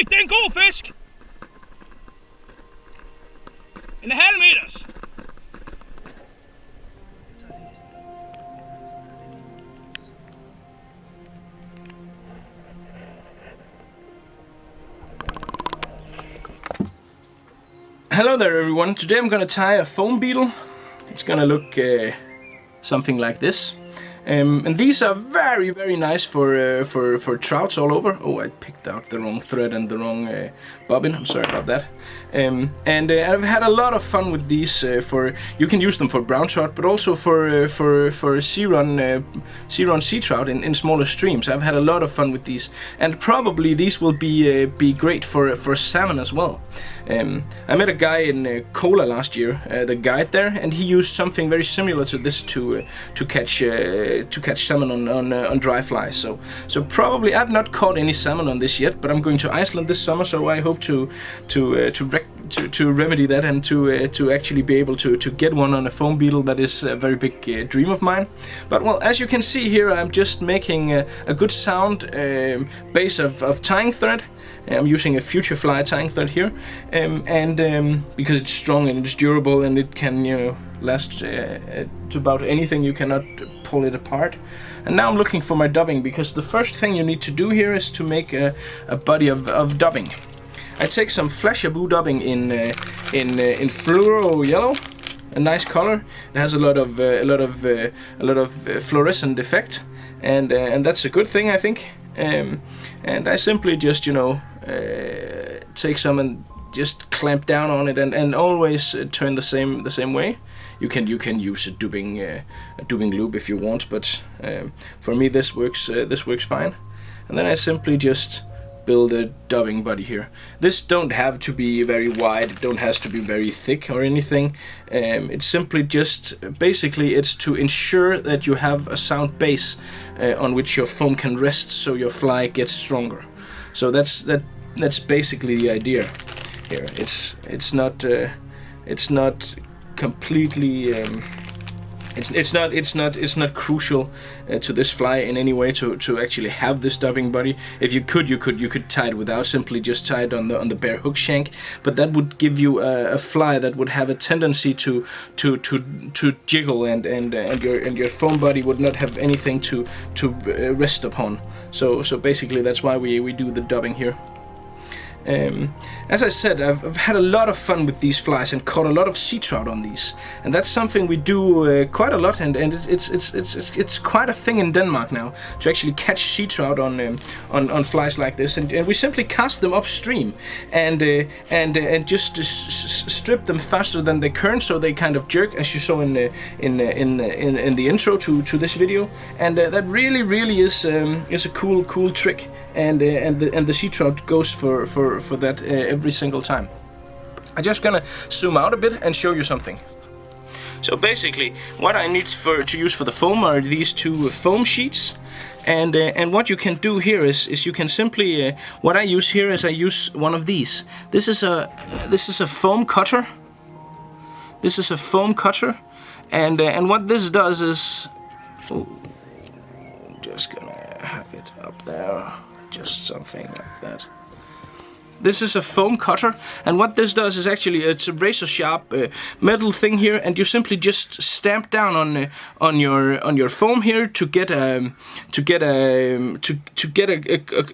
det er en god fisk! En halv meters. Hello there everyone, today I'm gonna tie a foam beetle. It's gonna look something like this. And these are very nice for trouts all over. Oh, I picked out the wrong thread and the wrong bobbin, I'm sorry about that. I've had a lot of fun with these. You can use them for brown trout, but also for sea run sea trout in smaller streams. I've had a lot of fun with these, and probably these will be great for salmon as well. I met a guy in Kola last year, the guide there, and he used something very similar to this to catch salmon on dry fly. So probably I've not caught any salmon on this yet, but I'm going to Iceland this summer, so I hope to remedy that and to actually be able to get one on a foam beetle. That is a very big dream of mine. But well, as you can see here, I'm just making a good sound base of tying thread. I'm using a Future Fly tying thread here, because it's strong and it's durable and it can, you know, last to about anything. You cannot pull it apart. And now I'm looking for my dubbing, because the first thing you need to do here is to make a body of dubbing. I take some Flashaboo dubbing in fluoro yellow, a nice color. It has a lot of fluorescent effect, and that's a good thing, I think. And I simply just, you know, take some and just clamp down on it, and always turn the same way. You can use a dubbing loop if you want, but for me this works fine. And then I simply just build a dubbing body here. This don't have to be very wide, it don't has to be very thick or anything. It's simply just, basically it's to ensure that you have a sound base on which your foam can rest, so your fly gets stronger. So that's basically the idea here. It's not completely it's not crucial to this fly in any way to actually have this dubbing body. If you could tie it without, simply just tie it on the bare hook shank, but that would give you a fly that would have a tendency to jiggle, and your foam body would not have anything to rest upon. So basically that's why we do the dubbing here. As I said, I've had a lot of fun with these flies and caught a lot of sea trout on these, and that's something we do quite a lot, and it's quite a thing in Denmark now to actually catch sea trout on flies like this, and we simply cast them upstream and just strip them faster than the current, so they kind of jerk, as you saw in the intro to this video, and that really is a cool trick, and the sea trout goes for that every single time. I'm just gonna zoom out a bit and show you something. So basically, what I need to use for the foam are these two foam sheets, and what you can do here is you can simply what I use here is I use one of these. This is a foam cutter. This is a foam cutter, and what this does is, just gonna have it up there, just something like that. This is a foam cutter, and what this does is actually it's a razor sharp metal thing here, and you simply just stamp down on your foam here to get a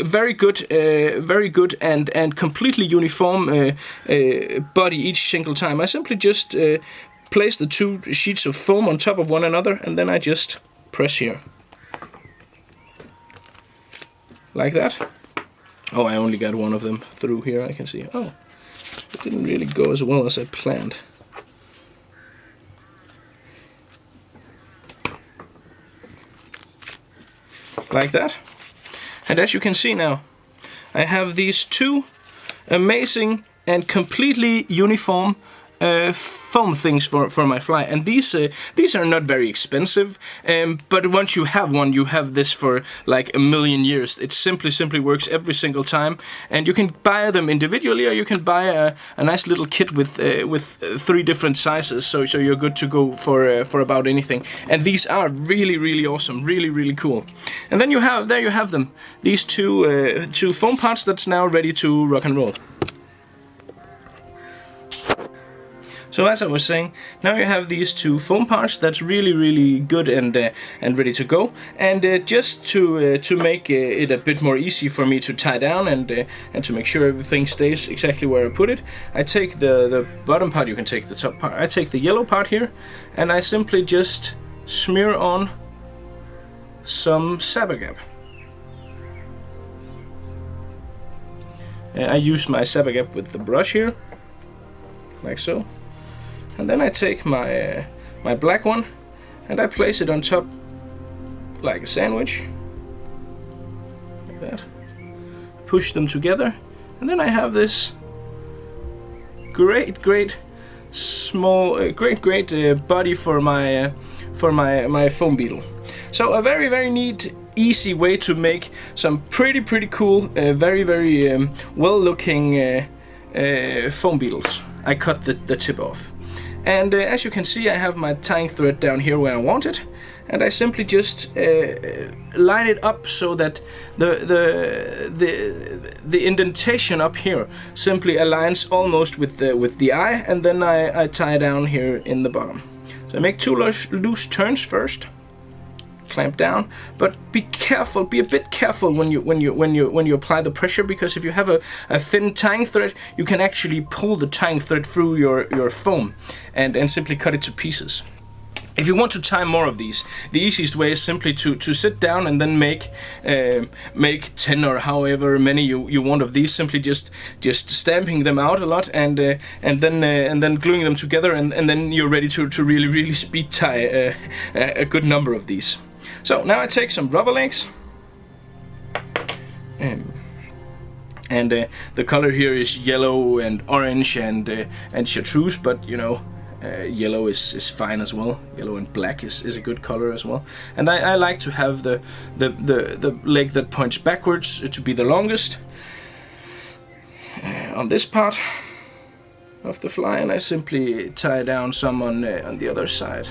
very good and completely uniform body each single time. I simply just place the two sheets of foam on top of one another, and then I just press here like that. Oh, I only got one of them through here, I can see. Oh, it didn't really go as well as I planned. Like that. And as you can see now, I have these two amazing and completely uniform foam things for my fly, and these are not very expensive, but once you have one, you have this for like a million years. It simply works every single time, and you can buy them individually, or you can buy a nice little kit with 3 different sizes, so you're good to go for about anything. And these are really awesome, really cool. And then you have them, these two foam parts that's now ready to rock and roll. So as I was saying, now you have these 2 foam parts that's really good and ready to go. And just to make it a bit more easy for me to tie down and to make sure everything stays exactly where I put it, I take the bottom part. You can take the top part. I take the yellow part here, and I simply just smear on some Sabagap. I use my Sabagap with the brush here, like so. And then I take my black one and I place it on top like a sandwich, like that. Push them together, and then I have this great small great body for my foam beetle. So a very neat, easy way to make some pretty cool, very well looking foam beetles. I cut the tip off. And as you can see, I have my tying thread down here where I want it, and I simply just line it up so that the indentation up here simply aligns almost with the eye, and then I tie down here in the bottom. So I make 2 loose turns first, clamp down, but be careful, be a bit careful when you apply the pressure, because if you have a thin tying thread, you can actually pull the tying thread through your foam and simply cut it to pieces. If you want to tie more of these, the easiest way is simply to sit down and then make 10 or however many you want of these. Simply just stamping them out a lot and then gluing them together, and then you're ready to really speed tie a good number of these. So now I take some rubber legs, and the color here is yellow and orange and chartreuse, but you know, yellow is fine as well. Yellow and black is a good color as well. And I like to have the leg that points backwards to be the longest on this part of the fly, and I simply tie down some on the other side.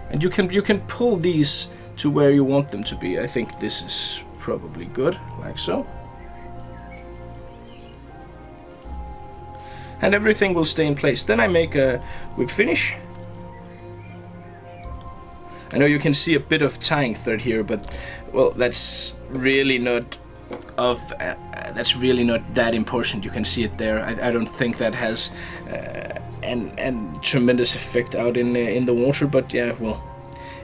And you can pull these to where you want them to be. I think this is probably good, like so. And everything will stay in place. Then I make a whip finish. I know you can see a bit of tying thread here, but well, that's really not that important. You can see it there. I don't think that has and tremendous effect out in the water, but yeah, well,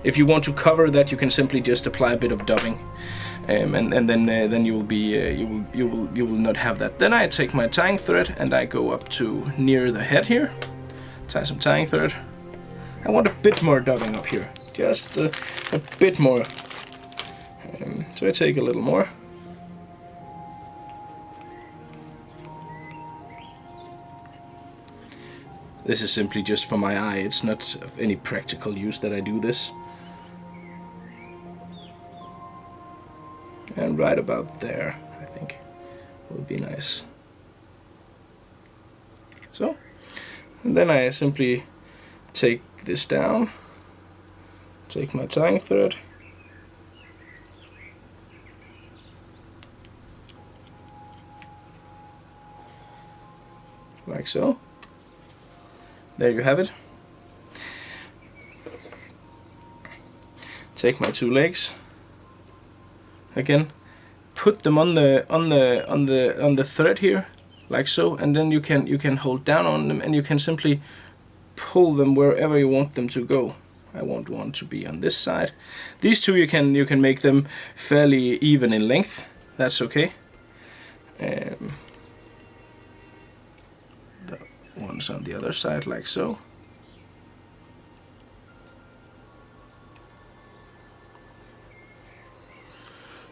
if you want to cover that, you can simply just apply a bit of dubbing, and then you will be you will not have that. Then I take my tying thread and I go up to near the head here, tie some tying thread. I want a bit more dubbing up here, just a bit more. So I take a little more. This is simply just for my eye. It's not of any practical use that I do this. And right about there, I think, will be nice. So, and then I simply take this down, take my tying thread, like so. There you have it. Take my 2 legs. Again, put them on the thread here, like so, and then you can hold down on them, and you can simply pull them wherever you want them to go. I want one to be on this side. These 2 you can make them fairly even in length. That's okay. The ones on the other side, like so.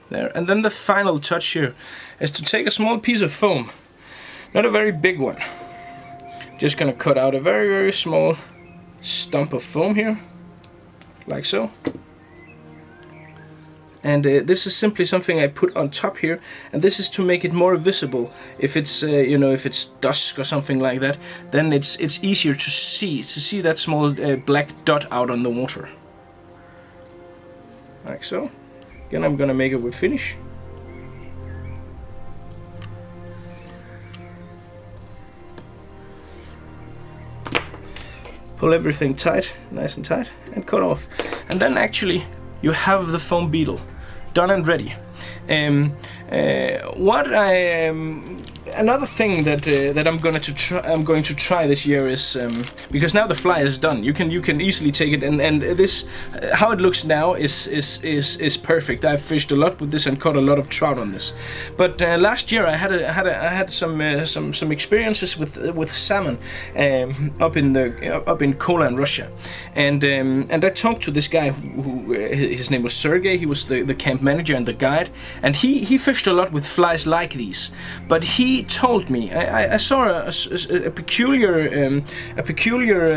There, and then the final touch here is to take a small piece of foam, not a very big one, Just gonna cut out a very, very small stump of foam here, like so. And this is simply something I put on top here, and this is to make it more visible. If it's you know, if it's dusk or something like that, then it's easier to see that small black dot out on the water, like so. Again, I'm gonna make it with finish. Pull everything tight, nice and tight, and cut off. And then actually you have the foam beetle done and ready. Another thing that I'm going to try this year is because now the fly is done. You can easily take it, and this how it looks now is perfect. I've fished a lot with this and caught a lot of trout on this. But last year I had some experiences with salmon up in Kola in Russia, and I talked to this guy who his name was Sergey. He was the camp manager and the guide, and he fished a lot with flies like these. But he told me I saw a peculiar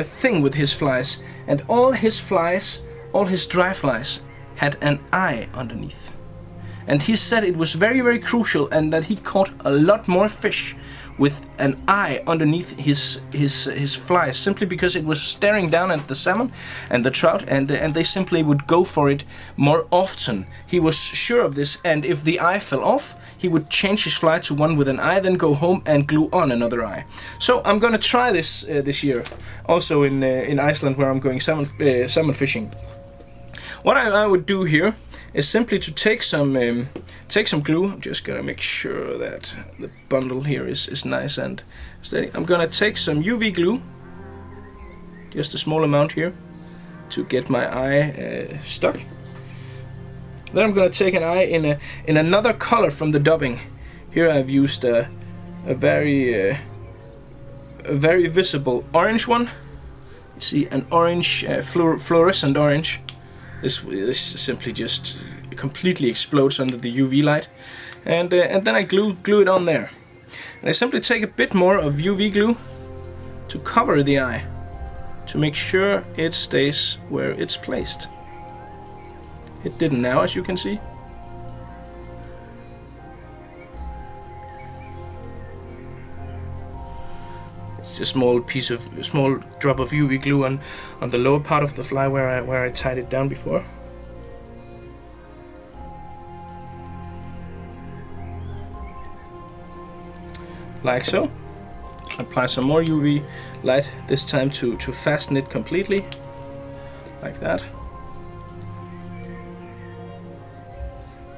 thing with his flies, and all his dry flies had an eye underneath. And he said it was very, very crucial, and that he caught a lot more fish with an eye underneath his flies, simply because it was staring down at the salmon and the trout, and they simply would go for it more often. He was sure of this, and if the eye fell off, he would change his fly to one with an eye, then go home and glue on another eye. So I'm gonna try this this year, also in Iceland, where I'm going salmon fishing. What I would do here is simply to take some glue. I'm just gonna make sure that the bundle here is nice and steady. I'm gonna take some UV glue, just a small amount here, to get my eye stuck. Then I'm gonna take an eye in another color from the dubbing. Here I've used a very visible orange one. You see, an orange, fluorescent orange. This simply just completely explodes under the UV light, and then I glue it on there. And I simply take a bit more of UV glue to cover the eye, to make sure it stays where it's placed. It didn't now, as you can see. It's a small drop of UV glue on the lower part of the fly where I tied it down before. Like so. Apply some more UV light, this time to fasten it completely, like that.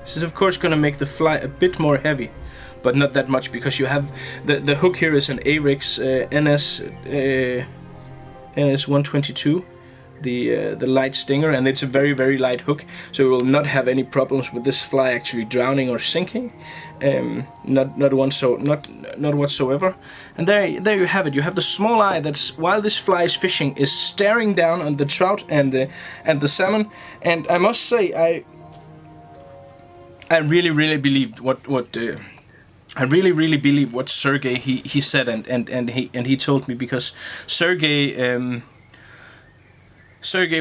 This is of course going to make the fly a bit more heavy, but not that much, because you have the hook here is an Avex NS 122, the light stinger, and it's a very, very light hook, so we will not have any problems with this fly actually drowning or sinking, not whatsoever. And there you have it. You have the small eye that's, while this fly is fishing, is staring down on the trout and the salmon. And I must say, I really, really believed I really believe what Sergey he said, and he told me, because Sergey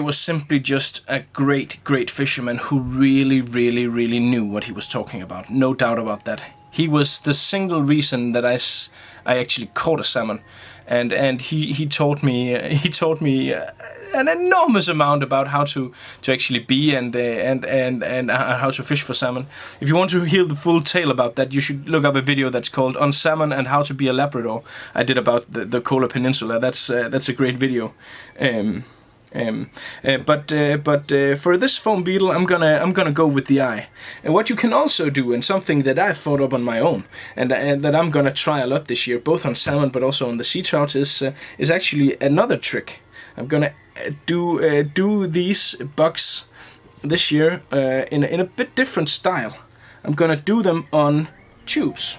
was simply just a great fisherman who really knew what he was talking about. No doubt about that. He was the single reason that I actually caught a salmon, and he taught me an enormous amount about how to actually be and how to fish for salmon. If you want to hear the full tale about that, you should look up a video that's called "On Salmon and How to Be a Labrador." I did about the Kola Peninsula. That's a great video. But for this foam beetle, I'm gonna go with the eye. And what you can also do, and something that I've thought up on my own, and that I'm gonna try a lot this year, both on salmon but also on the sea trout, is actually another trick. I'm gonna do these bugs this year in a bit different style. I'm gonna do them on tubes,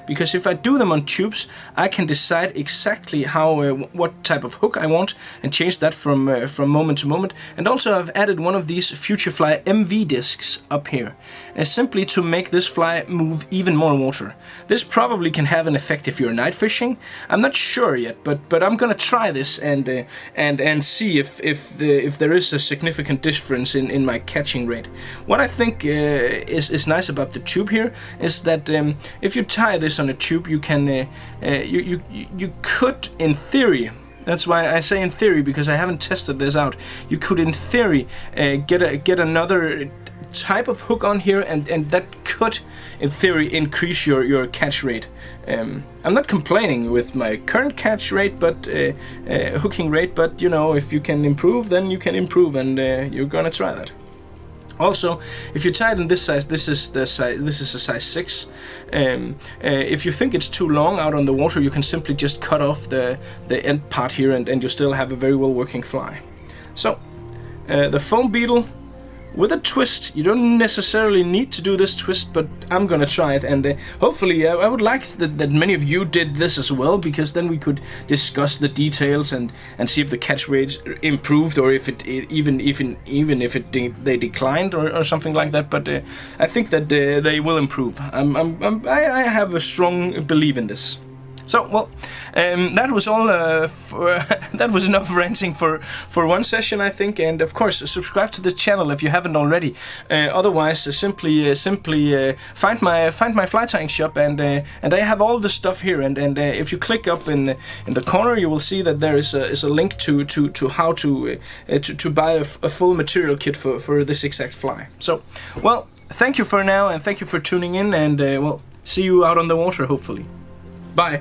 because if I do them on tubes, I can decide exactly what type of hook I want and change that from moment to moment. And also I've added one of these Futurefly MV discs up here, simply to make this fly move even more water. This probably can have an effect if you're night fishing. I'm not sure yet, but I'm gonna try this and see if there is a significant difference in my catching rate. What I think is nice about the tube here is that if you tie this on a tube, you can you could, in theory, that's why I say in theory, because I haven't tested this out, you could in theory get another type of hook on here, and that could in theory increase your catch rate. I'm not complaining with my current catch rate, but hooking rate, but you know, if you can improve, then you can improve, and you're gonna try that. Also, if you tie it in this size, this is a size 6. If you think it's too long out on the water, you can simply just cut off the end part here, and you still have a very well working fly. So, the foam beetle with a twist. You don't necessarily need to do this twist, but I'm gonna try it, and hopefully I would like that many of you did this as well, because then we could discuss the details and see if the catch rate improved, or if it even if they declined or something like that. But I think that they will improve. I have a strong belief in this. So, well, that was all. That was enough ranting for one session, I think. And of course, subscribe to the channel if you haven't already. Otherwise, simply find my fly tying shop, and I have all the stuff here. And if you click up in the corner, you will see that there is a link to how to buy a full material kit for this exact fly. So, well, thank you for now, and thank you for tuning in, and well, see you out on the water, hopefully. Bye.